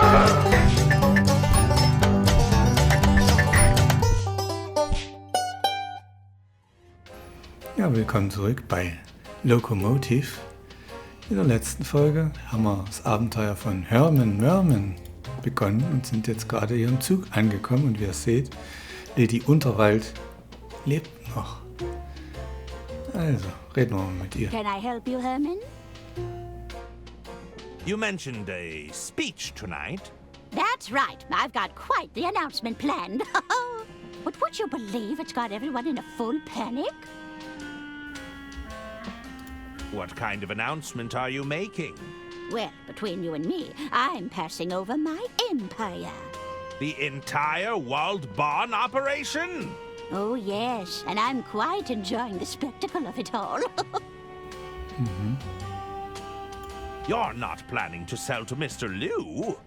Ja, willkommen zurück bei Locomotive. In der letzten Folge haben wir das Abenteuer von Hermann begonnen und sind jetzt gerade hier im Zug angekommen. Und wie ihr seht, Lady Unterwald lebt noch. Also, reden wir mal mit ihr. Can I help you, Hermann? You mentioned a speech tonight. That's right. I've got quite the announcement planned. But would you believe it's got everyone in a full panic? What kind of announcement are you making? Well, between you and me, I'm passing over my empire. The entire walled barn operation? Oh, yes, and I'm quite enjoying the spectacle of it all. You're not planning to sell to Mr. Liu?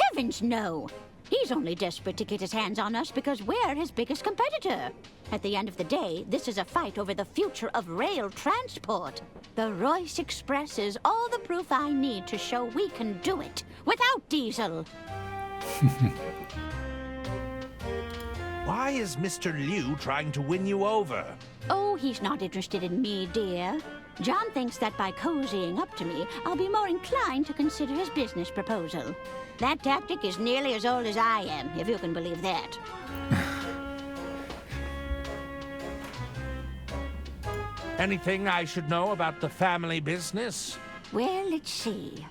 Heavens, no! He's only desperate to get his hands on us because we're his biggest competitor. At the end of the day, this is a fight over the future of rail transport. The Royce Express is all the proof I need to show we can do it without diesel. Why is Mr. Liu trying to win you over? Oh, he's not interested in me, dear. John thinks that by cozying up to me, I'll be more inclined to consider his business proposal. That tactic is nearly as old as I am, if you can believe that. Anything I should know about the family business? Well, let's see.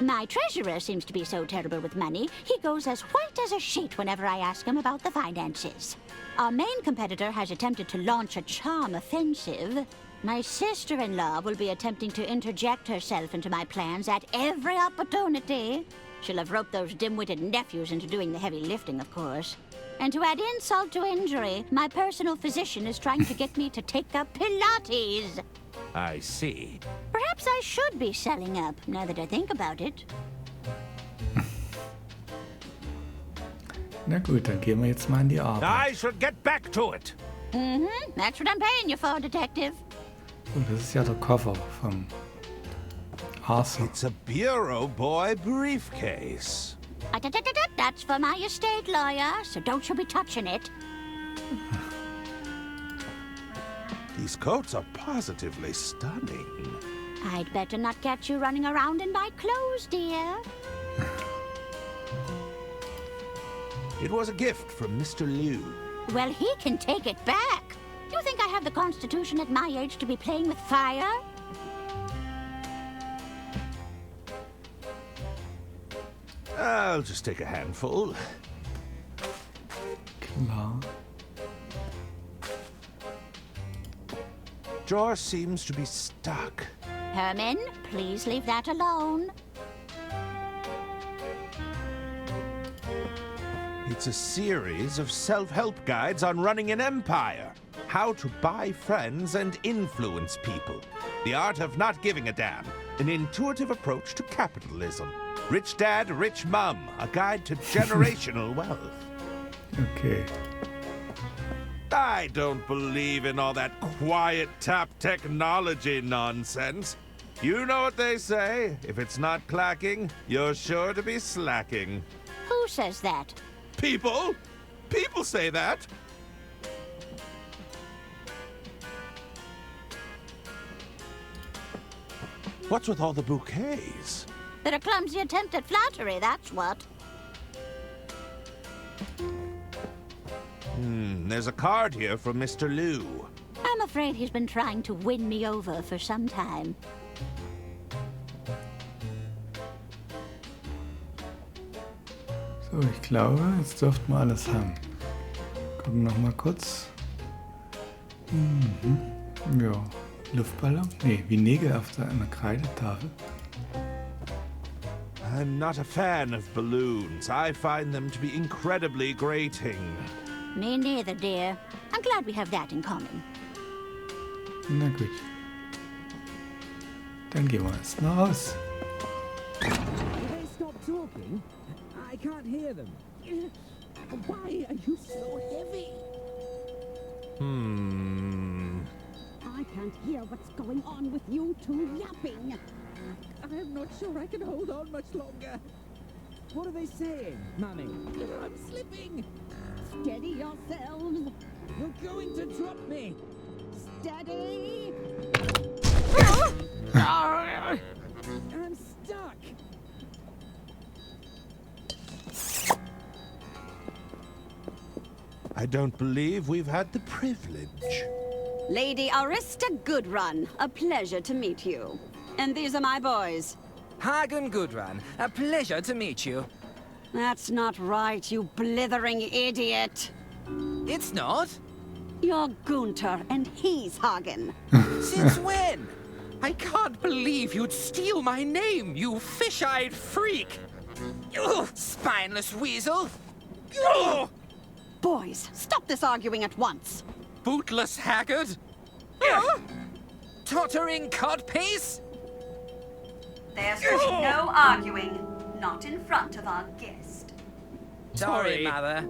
My treasurer seems to be so terrible with money, he goes as white as a sheet whenever I ask him about the finances. Our main competitor has attempted to launch a charm offensive. My sister-in-law will be attempting to interject herself into my plans at every opportunity. She'll have roped those dim-witted nephews into doing the heavy lifting, of course. And to add insult to injury, my personal physician is trying to get me to take up Pilates. I see. Perhaps I should be selling up, now that I think about it. Na gut, dann gehen wir jetzt mal an die Arbeit. I should get back to it. That's what I'm paying you for, Detective. Oh, das ist ja der Koffer vom Arthur. It's a bureau boy briefcase. That's for my estate lawyer, so don't you be touching it. These coats are positively stunning. I'd better not catch you running around in my clothes, dear. It was a gift from Mr. Liu. Well, he can take it back. You think I have the constitution at my age to be playing with fire? I'll just take a handful. Klar. Drawer seems to be stuck. Herman, please leave that alone. It's a series of self-help guides on running an empire. How to buy friends and influence people. The art of not giving a damn. An intuitive approach to capitalism. Rich dad, rich mom. A guide to generational wealth. Okay. I don't believe in all that quiet tap technology nonsense. You know what they say. If it's not clacking, you're sure to be slacking. Who says that? People? People say that. What's with all the bouquets? They're a clumsy attempt at flattery, that's what. There's a card here from Mr. Liu. I'm afraid he's been trying to win me over for some time. So, ich glaube, jetzt dürften wir alles haben. Gucken noch mal kurz. Ja, Luftballon? Nee, wie Nägel auf einer Kreidetafel. I'm not a fan of balloons. I find them to be incredibly grating. Me neither, dear. I'm glad we have that in common. Na gut. Dann gehen wir jetzt noch raus. Will they stop talking? I can't hear them. Why are you so heavy? I can't hear what's going on with you two yapping. I'm not sure I can hold on much longer. What are they saying, Mummy? I'm slipping! Steady yourselves. You're going to drop me! Steady. I'm stuck! I don't believe we've had the privilege. Lady Arista Goodrun, a pleasure to meet you. And these are my boys. Hagen Gudrun, a pleasure to meet you. That's not right, you blithering idiot. It's not? You're Gunther, and he's Hagen. Since when? I can't believe you'd steal my name, you fish-eyed freak! Ugh, spineless weasel! Ugh, Boys, stop this arguing at once. bootless haggard! Ugh, tottering codpiece! There's to be no arguing, not in front of our guest. Sorry, Mother.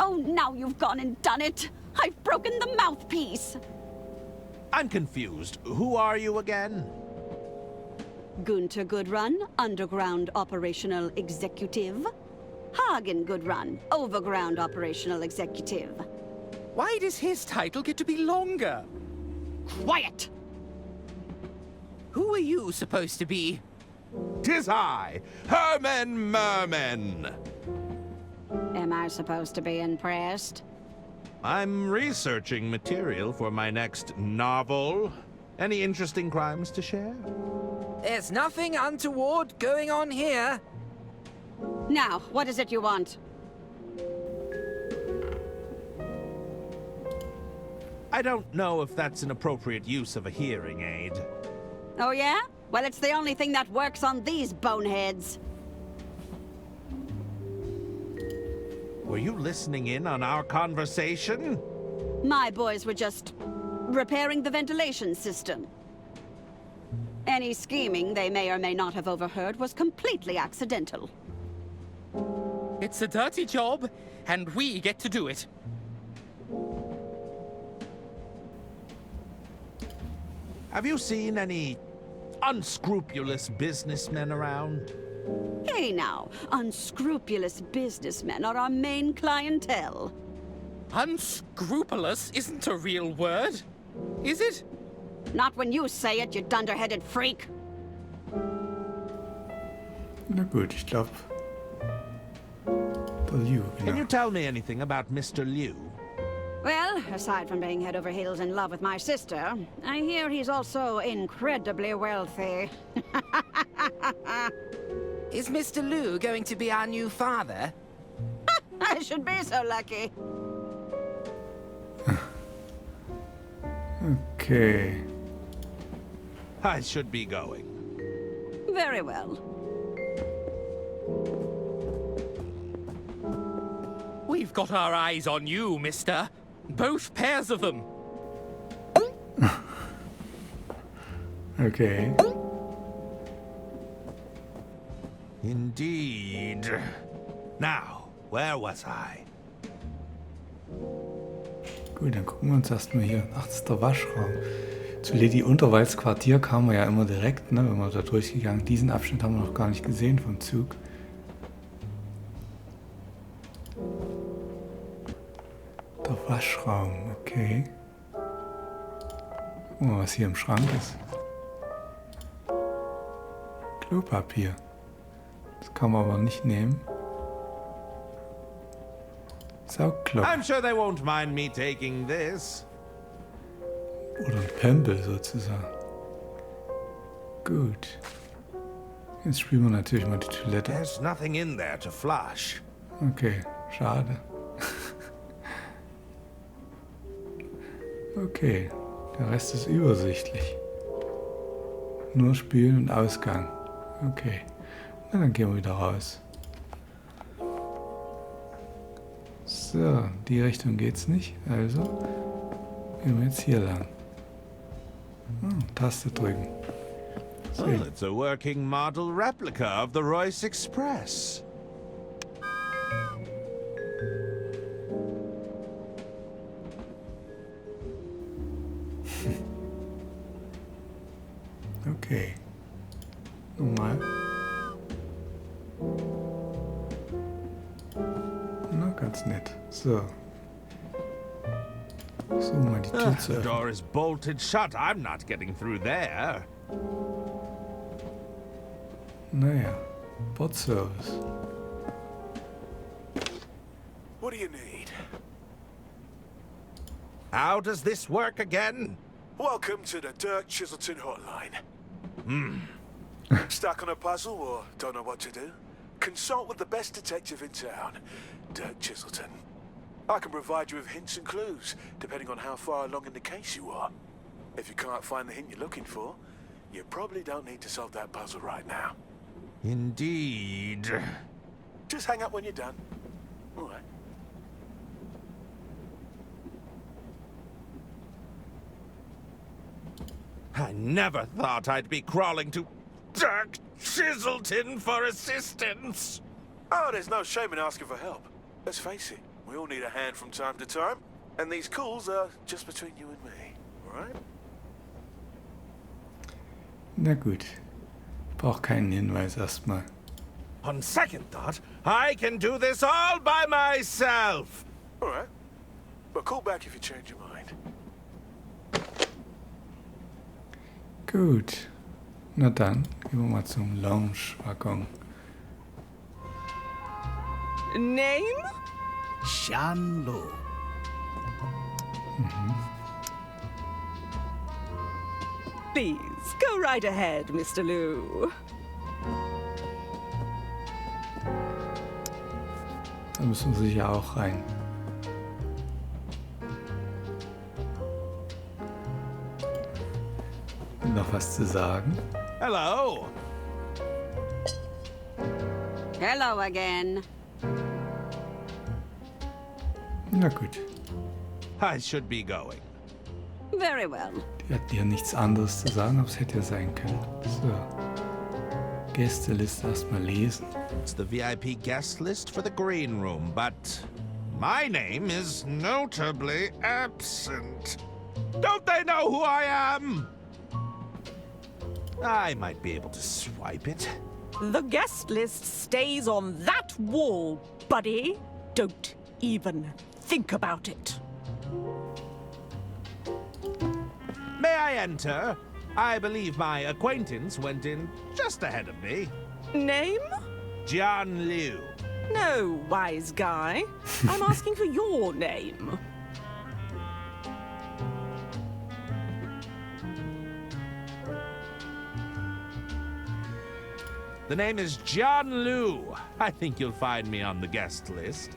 Oh, now you've gone and done it. I've broken the mouthpiece. I'm confused. Who are you again? Gunther Goodrun, Underground Operational Executive. Hagen Goodrun, Overground Operational Executive. Why does his title get to be longer? Quiet! Who are you supposed to be? 'Tis I, Hermann Merman. Am I supposed to be impressed? I'm researching material for my next novel. Any interesting crimes to share? There's nothing untoward going on here. Now, what is it you want? I don't know if that's an appropriate use of a hearing aid. Oh, yeah? Well, it's the only thing that works on these boneheads. Were you listening in on our conversation? My boys were just repairing the ventilation system. Any scheming they may or may not have overheard was completely accidental. It's a dirty job, and we get to do it. Have you seen any unscrupulous businessmen around? Hey now, unscrupulous businessmen are our main clientele. Unscrupulous isn't a real word, is it? Not when you say it, you dunderheaded freak. Na gut, ich glaube, der Liu, Can genau. you tell me anything about Mr. Liu? Well, aside from being head over heels in love with my sister, I hear he's also incredibly wealthy. Is Mr. Liu going to be our new father? I should be so lucky. Okay. I should be going. Very well. We've got our eyes on you, mister. Both pairs of them. Okay. Indeed. Now, where was I? Gut, dann gucken wir uns erstmal hier. Ach, das ist der Waschraum. Zu Lady Unterwalds Quartier kamen wir ja immer direkt, ne, wenn wir da durchgegangen. Diesen Abschnitt haben wir noch gar nicht gesehen vom Zug. Der Waschraum, okay. Gucken wir mal, was hier im Schrank ist. Klopapier. Das kann man aber nicht nehmen. Saugklopf. I'm sure they won't mind me taking this. Oder ein Pempel sozusagen. Gut. Jetzt spielen wir natürlich mal die Toilette. There's nothing in there to flush. Okay, schade. Okay, der Rest ist übersichtlich. Nur Spielen und Ausgang. Okay, na dann gehen wir wieder raus. So, die Richtung geht's nicht, also gehen wir jetzt hier lang. Taste drücken. So, Well, it's a working model replica of the Royce Express. okay. Nochmal. ganz nett. So. So, mal die Tür zu The öffnen. door is bolted shut. I'm not getting through there. Naja, Bordservice. What do you need? How does this work again? Welcome to the Dirk Chiselton hotline. Stuck on a puzzle or don't know what to do? Consult with the best detective in town, Dirk Chiselton. I can provide you with hints and clues, depending on how far along in the case you are. If you can't find the hint you're looking for, you probably don't need to solve that puzzle right now. Indeed. Just hang up when you're done. All right. I never thought I'd be crawling to Dirk Chiselton for assistance. Oh, there's no shame in asking for help. Let's face it, we all need a hand from time to time, and these calls are just between you and me, all right? Na gut. Brauch keinen Hinweis erstmal. On second thought, I can do this all by myself. All right. But call back if you change your mind. Gut. Na dann, gehen wir mal zum Lounge-Waggon. Name? Shanlo. Please, go right ahead, Mr. Liu. Da müssen wir sicher auch rein. Noch was zu sagen? Hello. Hello again. Na gut. I should be going. Very well. Die hatten ja nichts anderes zu sagen, aber es hätte ja sein können. So. Gästeliste erstmal lesen. It's the VIP guest list for the green room, but my name is notably absent. Don't they know who I am? I might be able to swipe it. The guest list stays on that wall, buddy. Don't even think about it. May I enter? I believe my acquaintance went in just ahead of me. Name? John Liu. No, wise guy. I'm asking for your name. The name is John Liu. I think you'll find me on the guest list.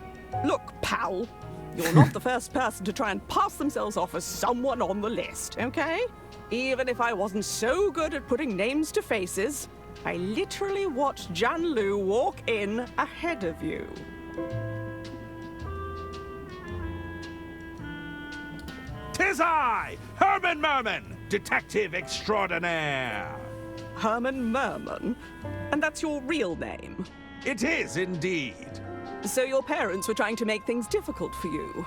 Look, pal, you're not the first person to try and pass themselves off as someone on the list, okay? Even if I wasn't so good at putting names to faces, I literally watched Jan Liu walk in ahead of you. Tis I, Hermann, detective extraordinaire. Hermann Merman? And that's your real name? It is indeed. So your parents were trying to make things difficult for you?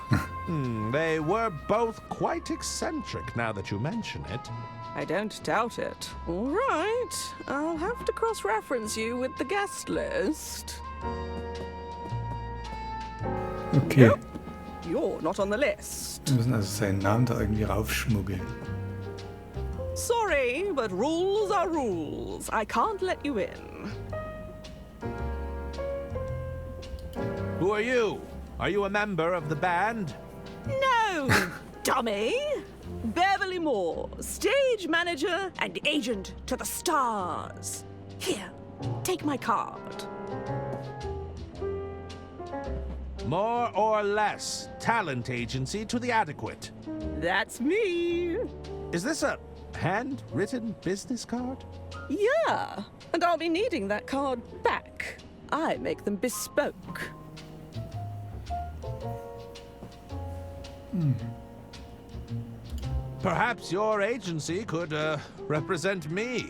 They were both quite eccentric now that you mention it. I don't doubt it. All right, I'll have to cross-reference you with the guest list. Okay. Nope, you're not on the list. Wir müssen also seinen Namen da irgendwie raufschmuggeln. Sorry, but rules are rules. I can't let you in. Who are you? Are you a member of the band? No, dummy! Beverly Moore, stage manager and agent to the stars. Here, take my card. More or less talent agency to the adequate. That's me. Is this a handwritten business card? Yeah, and I'll be needing that card back. I make them bespoke. Perhaps your agency could represent me.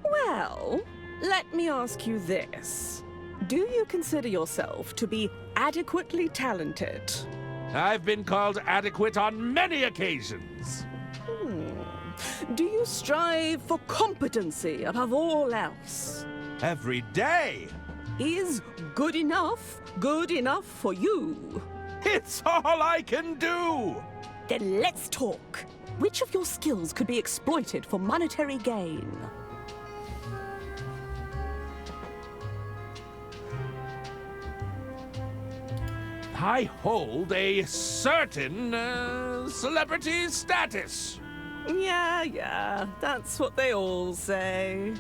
Well, let me ask you this. Do you consider yourself to be adequately talented? I've been called adequate on many occasions. Do you strive for competency above all else? Every day. Is good enough for you? It's all I can do! Then let's talk. Which of your skills could be exploited for monetary gain? I hold a certain celebrity status. Yeah, that's what they all say.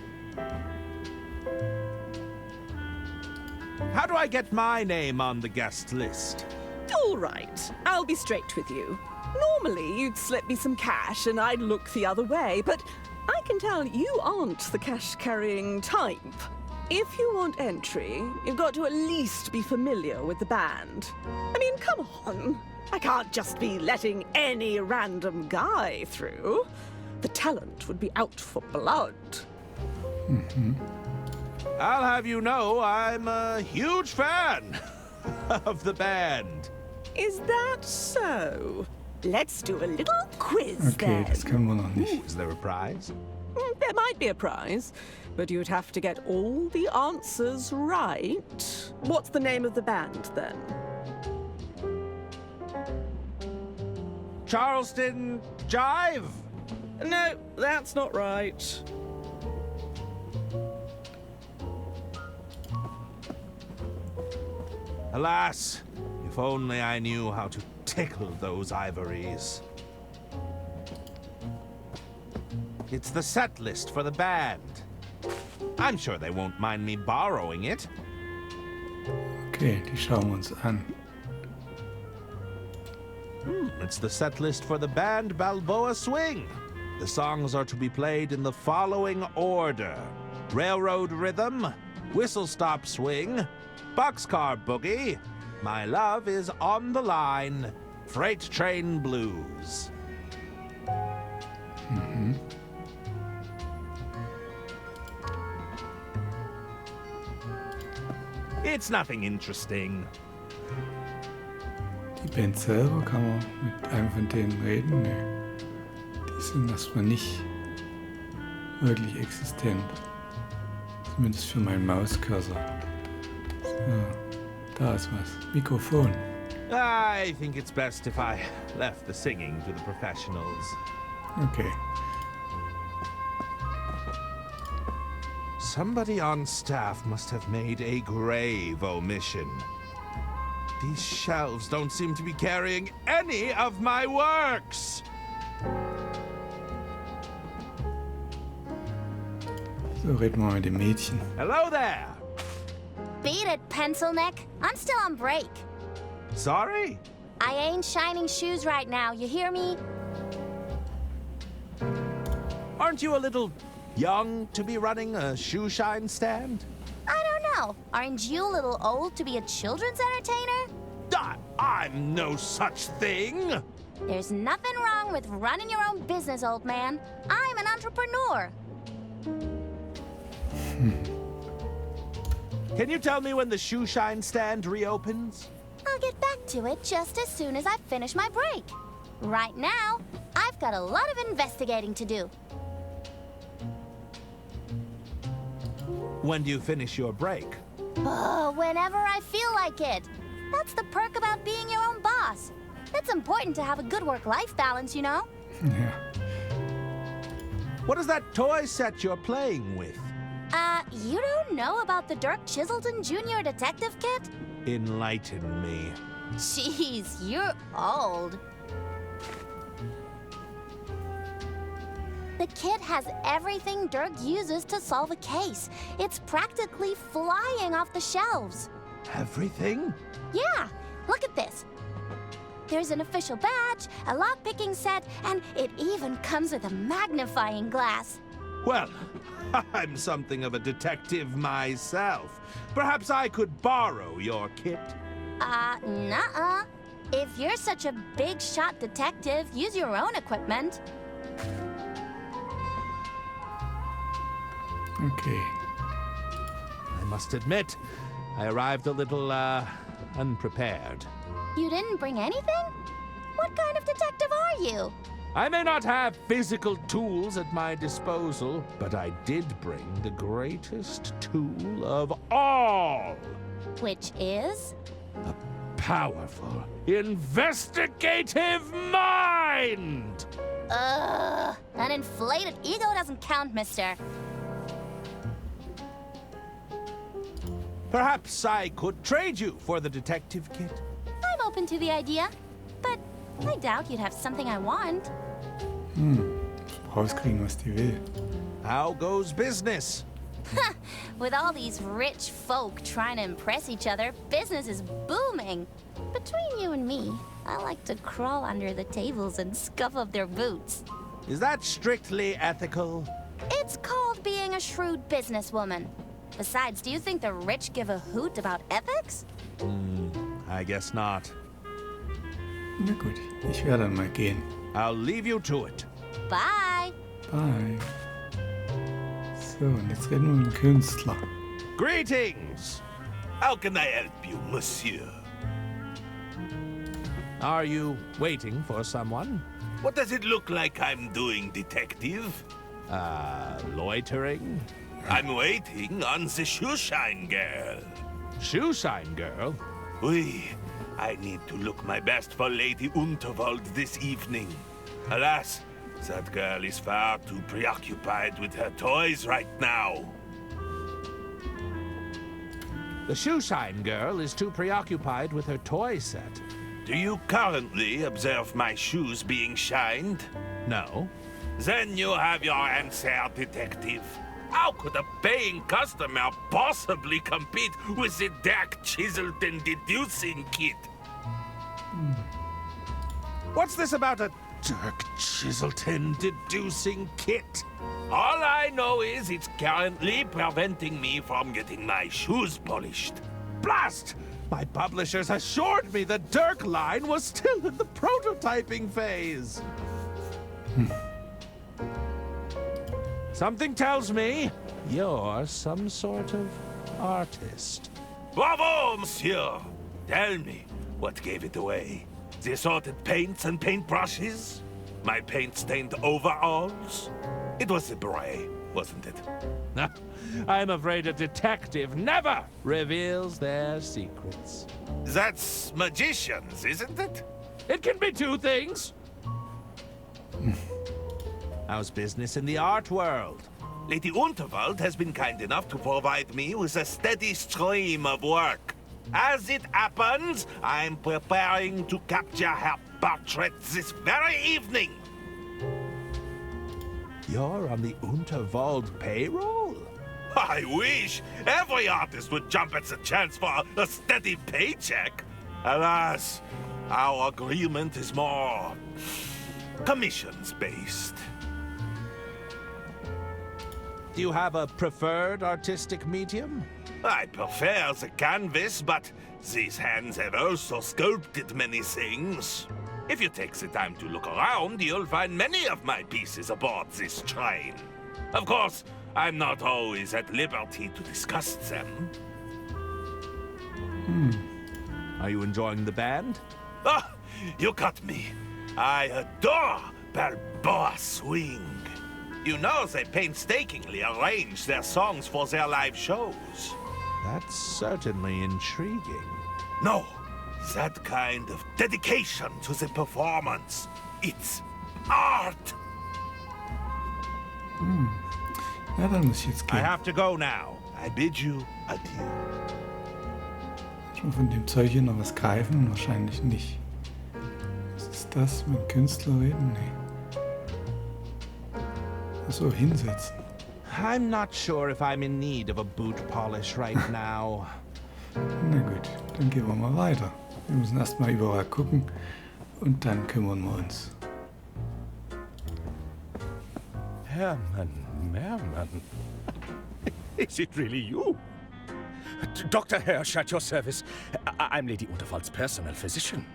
How do I get my name on the guest list? All right, I'll be straight with you. Normally, you'd slip me some cash and I'd look the other way, but I can tell you aren't the cash-carrying type. If you want entry, you've got to at least be familiar with the band. I mean, come on. I can't just be letting any random guy through. The talent would be out for blood. I'll have you know I'm a huge fan of the band. Is that so? Let's do a little quiz Okay, then. das können wir noch nicht. Ooh, is there a prize? There might be a prize, but you'd have to get all the answers right. What's the name of the band, then? Charleston Jive? No, that's not right. Alas, if only I knew how to tickle those ivories. It's the set list for the band. I'm sure they won't mind me borrowing it. Okay, die schauen wir uns an. It's the set list for the band Balboa Swing. The songs are to be played in the following order: Railroad Rhythm, Whistle Stop Swing, Boxcar Boogie, My Love is on the Line, Freight Train Blues. It's nothing interesting. Die Band selber, kann man mit einem von denen reden? Nee. Die sind erstmal nicht wirklich existent. Zumindest für meinen Mauscursor. So, da ist was. Mikrofon. I think it's best if I left the singing to the professionals. Okay. Somebody on staff must have made a grave omission. These shelves don't seem to be carrying any of my works. So, reden wir mit dem Mädchen. Hello there. Beat it, pencil neck. I'm still on break. Sorry? I ain't shining shoes right now, you hear me? Aren't you a little young to be running a shoe shine stand? I don't know. Aren't you a little old to be a children's entertainer? I'm no such thing. There's nothing wrong with running your own business, old man. I'm an entrepreneur. Can you tell me when the shoe shine stand reopens? I'll get back to it just as soon as I finish my break. Right now, I've got a lot of investigating to do. When do you finish your break? Oh, whenever I feel like it. That's the perk about being your own boss. It's important to have a good work-life balance, you know? Ja. What is that toy set you're playing with? You don't know about the Dirk Chiselton Jr. Detective Kit? Enlighten me. Jeez, you're old. The kit has everything Dirk uses to solve a case. It's practically flying off the shelves. Everything? Yeah, look at this. There's an official badge, a lock-picking set, and it even comes with a magnifying glass. Well, I'm something of a detective myself. Perhaps I could borrow your kit. Nuh-uh. If you're such a big-shot detective, use your own equipment. Okay. I must admit, I arrived a little, unprepared. You didn't bring anything? What kind of detective are you? I may not have physical tools at my disposal, but I did bring the greatest tool of all. Which is? powerful, investigative mind! An inflated ego doesn't count, mister. Perhaps I could trade you for the detective kit. I'm open to the idea, but I doubt you'd have something I want. Rauskriegen, was die will. How goes business? With all these rich folk trying to impress each other, business is booming. Between you and me, I like to crawl under the tables and scuff up their boots. Is that strictly ethical? It's called being a shrewd businesswoman. Besides, do you think the rich give a hoot about ethics? I guess not. Na gut, ich werde dann mal gehen. I'll leave you to it. Bye. Bye. So, und jetzt reden wir mit dem Künstler. Greetings! How can I help you, monsieur? Are you waiting for someone? What does it look like I'm doing, detective? Loitering? I'm waiting on the shoeshine girl. Shoeshine girl? Oui, I need to look my best for Lady Unterwald this evening. Alas, that girl is far too preoccupied with her toys right now. The shoeshine girl is too preoccupied with her toy set. Do you currently observe my shoes being shined? No. Then you have your answer, detective. How could a paying customer possibly compete with the Dirk Chiselton deducing kit? What's this about a Dirk Chiselton deducing kit? All I know is it's currently preventing me from getting my shoes polished. Blast! My publishers assured me the Dirk line was still in the prototyping phase. Something tells me you're some sort of artist. Bravo, monsieur! Tell me, what gave it away? The assorted paints and paintbrushes? My paint-stained overalls? It was the beret, wasn't it? I'm afraid a detective never reveals their secrets. That's magicians, isn't it? It can be two things. How's business in the art world? Lady Unterwald has been kind enough to provide me with a steady stream of work. As it happens, I'm preparing to capture her portrait this very evening. You're on the Unterwald payroll? I wish every artist would jump at the chance for a steady paycheck. Alas, our agreement is more commissions-based. Do you have a preferred artistic medium? I prefer the canvas, but these hands have also sculpted many things. If you take the time to look around, you'll find many of my pieces aboard this train. Of course, I'm not always at liberty to discuss them. Are you enjoying the band? Ah, you got me. I adore Balboa Swing. You know they painstakingly arrange their songs for their live shows. That's certainly intriguing. No, that kind of dedication to the performance. It's art. Ja, dann muss ich jetzt I gehen. have to go now. I bid you adieu. Ich muss von dem Zeug hier noch was greifen? Wahrscheinlich nicht. Was ist das? Mit Künstler reden? Nee. Achso, hinsetzen. I'm not sure if I'm in need of a boot polish right now. Na gut, dann gehen wir mal weiter. Wir müssen erstmal überall gucken und dann kümmern wir uns. Hermann, is it really you? Dr. Hirsch at your service. I'm Lady Unterwald's personal physician.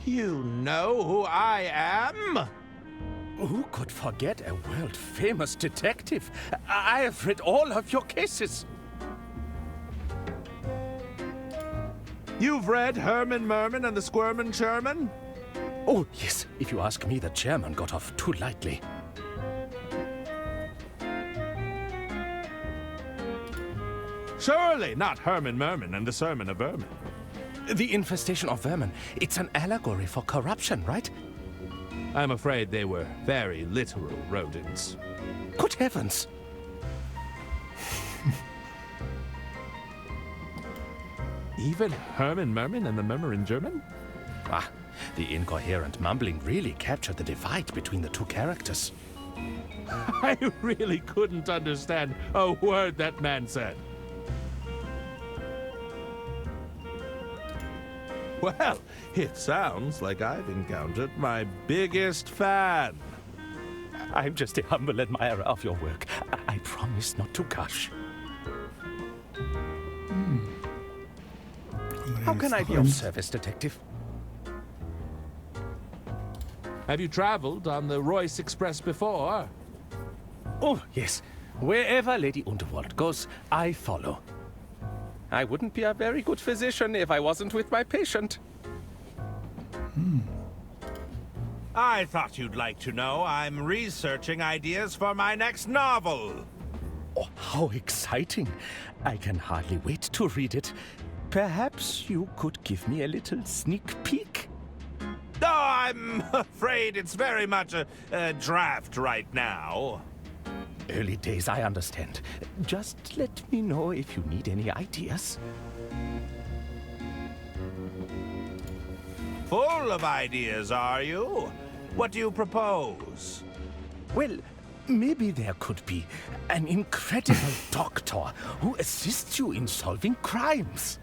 You know who I am? Who could forget a world-famous detective? I have read all of your cases. You've read Hermann, Merman, and the Squirmin' Sherman? Oh, yes. If you ask me, the chairman got off too lightly. Surely not Hermann, Merman, and the Sermon of Herman. The infestation of vermin. It's an allegory for corruption, right? I'm afraid they were very literal rodents. Good heavens! Even Hermann Merman and the Murmur in German? Ah, the incoherent mumbling really captured the divide between the two characters. I really couldn't understand a word that man said. Well, it sounds like I've encountered my biggest fan. I'm just a humble admirer of your work. I promise not to gush. How can I be of service, Detective? Have you traveled on the Royce Express before? Oh, yes. Wherever Lady Unterwald goes, I follow. I wouldn't be a very good physician if I wasn't with my patient. I thought you'd like to know I'm researching ideas for my next novel. Oh, how exciting. I can hardly wait to read it. Perhaps you could give me a little sneak peek? No, I'm afraid it's very much a draft right now. Early days, I understand. Just let me know if you need any ideas. Full of ideas, are you? What do you propose? Well, maybe there could be an incredible doctor who assists you in solving crimes.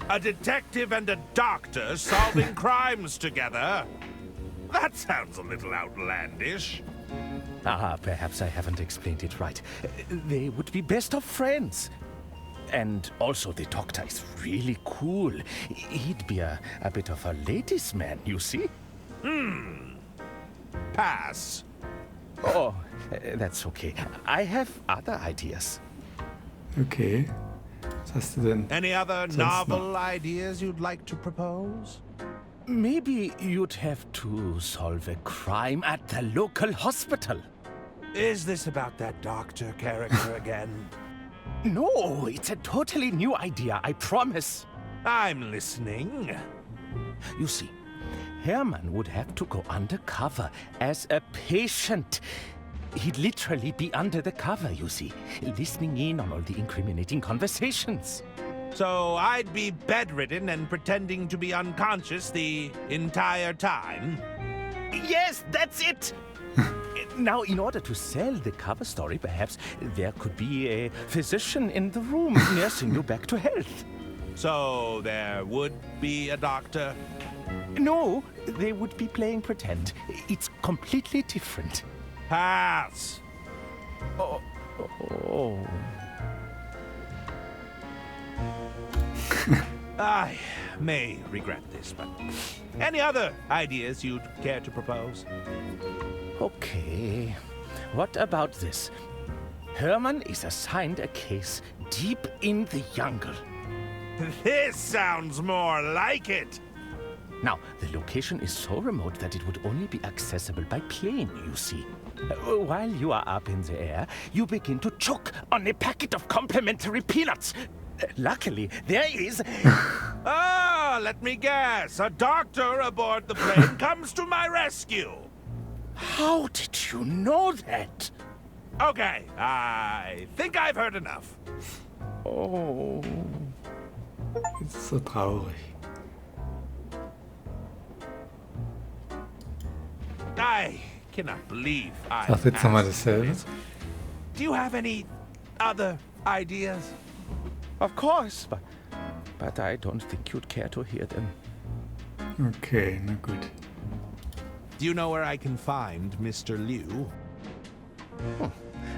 A detective and a doctor solving crimes together? That sounds a little outlandish. Ah, perhaps I haven't explained it right. They would be best of friends. And also, the doctor is really cool. He'd be a bit of a ladies' man, you see? Pass. Oh, that's okay. I have other ideas. Okay. Was hast du denn? Any other sonst novel noch? ideas you'd like to propose? Maybe you'd have to solve a crime at the local hospital. Is this about that doctor character again? No, it's a totally new idea, I promise. I'm listening. You see, Hermann would have to go undercover as a patient. He'd literally be under the cover, you see, listening in on all the incriminating conversations. So I'd be bedridden and pretending to be unconscious the entire time? Yes, that's it! Now, in order to sell the cover story, perhaps there could be a physician in the room nursing you back to health. So there would be a doctor? No, they would be playing pretend. It's completely different. Pass. Oh. I may regret this, but any other ideas you'd care to propose? Okay. What about this? Hermann is assigned a case deep in the jungle. This sounds more like it. Now, the location is so remote that it would only be accessible by plane, you see. While you are up in the air, you begin to choke on a packet of complimentary peanuts. Luckily, there is... Ah, let me guess. A doctor aboard the plane comes to my rescue. How did you know that? Okay, I think I've heard enough. Oh. Das ist so traurig. I cannot believe I Sag jetzt nochmal asked dasselbe. this. Do you have any other ideas? Of course, but I don't think you'd care to hear them. Okay, na gut. Do you know where I can find Mr. Liu?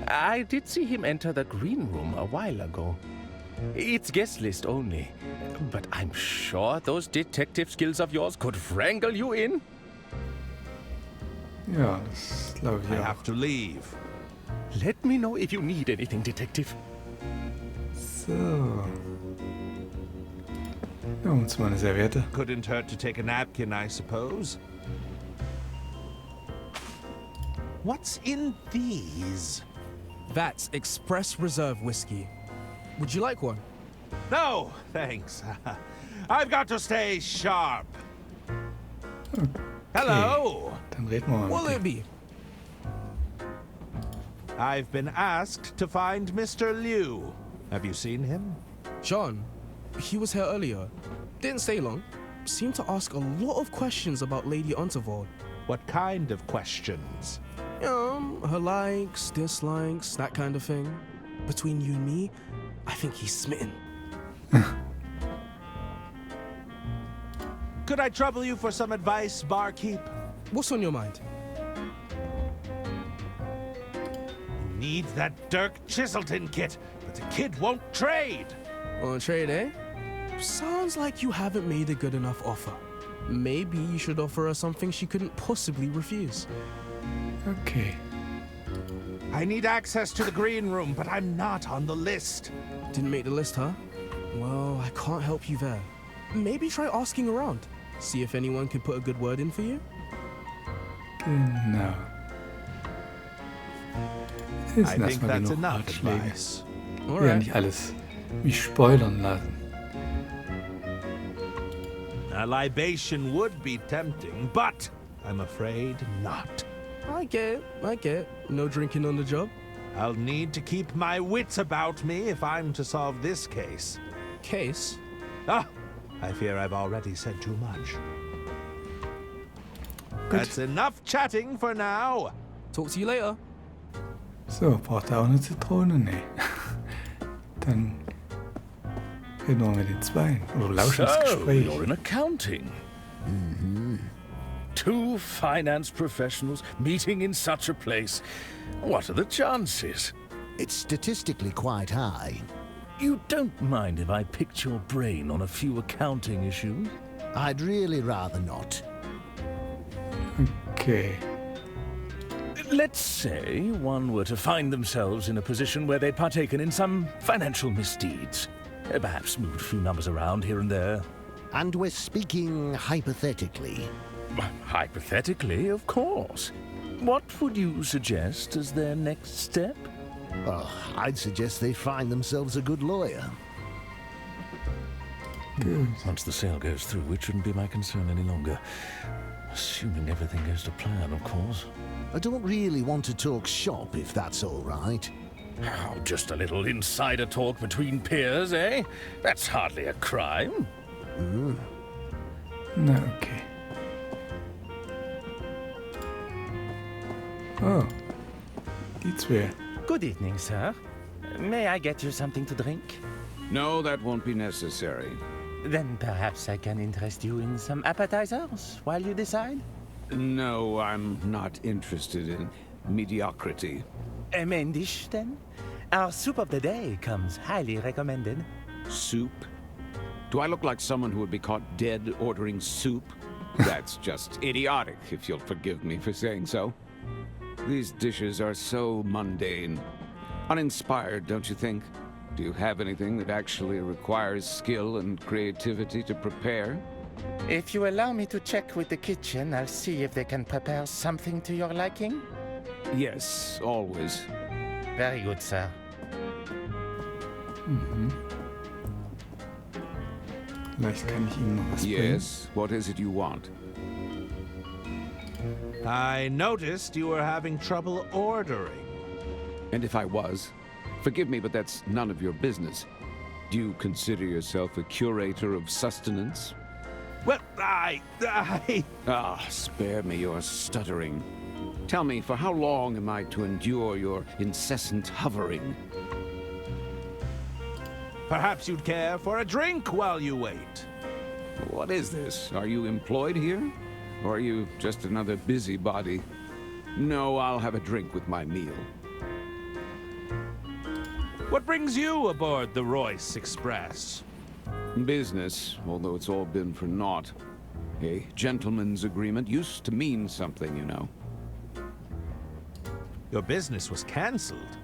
I did see him enter the green room a while ago. It's guest list only, but I'm sure those detective skills of yours could wrangle you in. Ja, das glaube ich I auch. have to leave. Let me know if you need anything, detective. So. Ja, uns mal eine Serviette. Couldn't hurt to take a napkin, I suppose. What's in these? That's Express Reserve whiskey. Would you like one? No, thanks. I've got to stay sharp. Okay. Hello. Dann reden wir mal What'll mit it be? I've been asked to find Mr. Liu. Have you seen him? Sean, he was here earlier. Didn't stay long. Seemed to ask a lot of questions about Lady Unterwald. What kind of questions? Her likes, dislikes, that kind of thing. Between you and me, I think he's smitten. Could I trouble you for some advice, barkeep? What's on your mind? Need that Dirk Chiselton kit, but the kid won't trade. On trade, eh? Sounds like you haven't made a good enough offer. Maybe you should offer her something she couldn't possibly refuse. Okay. I need access to the green room, but I'm not on the list. Didn't make the list, huh? Well, I can't help you there. Maybe try asking around. See if anyone can put a good word in for you. Genau. I Ist think erstmal that's genug enough Ratschläge. advice. Ich will ja Alright. nicht alles mich spoilern lassen. A libation would be tempting, but I'm afraid not. I get it. No drinking on the job. I'll need to keep my wits about me if I'm to solve this case. Case? Ah, I fear I've already said too much. That's enough chatting for now. Talk to you later. So, braucht er auch eine Zitrone? Nee. Dann reden wir mit den Zweien. Oder lauschen das So, Gespräch. you're in accounting. Two finance professionals meeting in such a place. What are the chances? It's statistically quite high. You don't mind if I picked your brain on a few accounting issues? I'd really rather not. Okay. Let's say one were to find themselves in a position where they'd partaken in some financial misdeeds. Perhaps moved a few numbers around here and there. And we're speaking hypothetically. Hypothetically, of course. What would you suggest as their next step? Oh, I'd suggest they find themselves a good lawyer. Good. Once the sale goes through, it shouldn't be my concern any longer. Assuming everything goes to plan, of course. I don't really want to talk shop, if that's all right. Oh, just a little insider talk between peers, eh? That's hardly a crime. Na, okay. Oh. Die zwei. Good evening, sir. May I get you something to drink? No, that won't be necessary. Then perhaps I can interest you in some appetizers while you decide? No, I'm not interested in mediocrity. A main dish, then? Our soup of the day comes highly recommended. Soup? Do I look like someone who would be caught dead ordering soup? That's just idiotic, if you'll forgive me for saying so. These dishes are so mundane. Uninspired, don't you think? Do you have anything that actually requires skill and creativity to prepare? If you allow me to check with the kitchen, I'll see if they can prepare something to your liking. Yes, always. Very good, sir. Vielleicht kann ich Ihnen noch was bringen. Yes, what is it you want? I noticed you were having trouble ordering. And if I was, forgive me, but that's none of your business. Do you consider yourself a curator of sustenance? Well, Ah, spare me your stuttering. Tell me, for how long am I to endure your incessant hovering? Perhaps you'd care for a drink while you wait. What is this? Are you employed here? Or are you just another busybody? No, I'll have a drink with my meal. What brings you aboard the Royce Express? Business, although it's all been for naught. A gentleman's agreement used to mean something, you know. Your business was cancelled.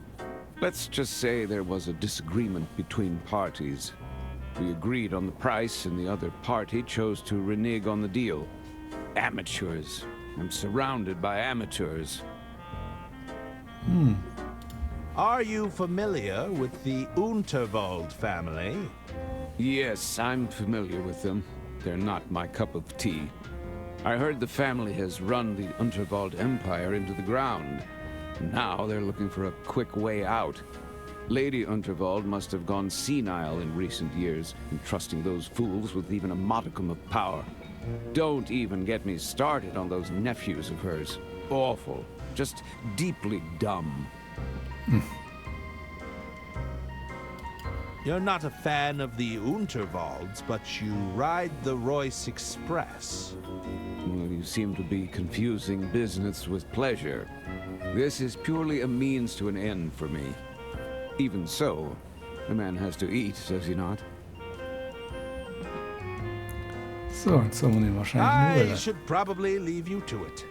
Let's just say there was a disagreement between parties. We agreed on the price, and the other party chose to renege on the deal. Amateurs. I'm surrounded by amateurs. Are you familiar with the Unterwald family? Yes, I'm familiar with them. They're not my cup of tea. I heard the family has run the Unterwald Empire into the ground. Now they're looking for a quick way out. Lady Unterwald must have gone senile in recent years, entrusting those fools with even a modicum of power. Don't even get me started on those nephews of hers. Awful. Just deeply dumb. You're not a fan of the Unterwalds, but you ride the Royce Express. Well, you seem to be confusing business with pleasure. This is purely a means to an end for me. Even so, a man has to eat, does he not? So, jetzt sollen wir den wahrscheinlich nur I should probably leave you to it.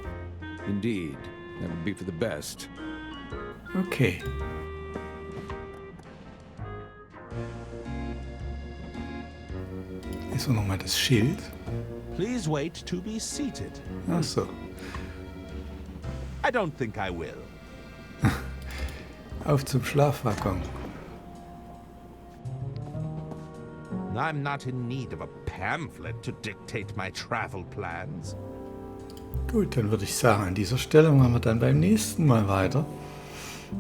Indeed. That would be for the best. Okay. Ist so nochmal das Schild. Please wait to be seated. Ach so. I don't think I will. Auf zum Schlafwaggon. I'm not in need of a pamphlet to dictate my travel plans. Gut, dann würde ich sagen, an dieser Stelle machen wir dann beim nächsten Mal weiter.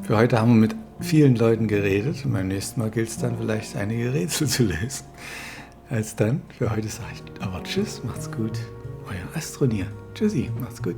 Für heute haben wir mit vielen Leuten geredet und beim nächsten Mal gilt es dann vielleicht, einige Rätsel zu lösen. Als dann, für heute sage ich aber Tschüss, macht's gut. Euer Astronier. Tschüssi, macht's gut.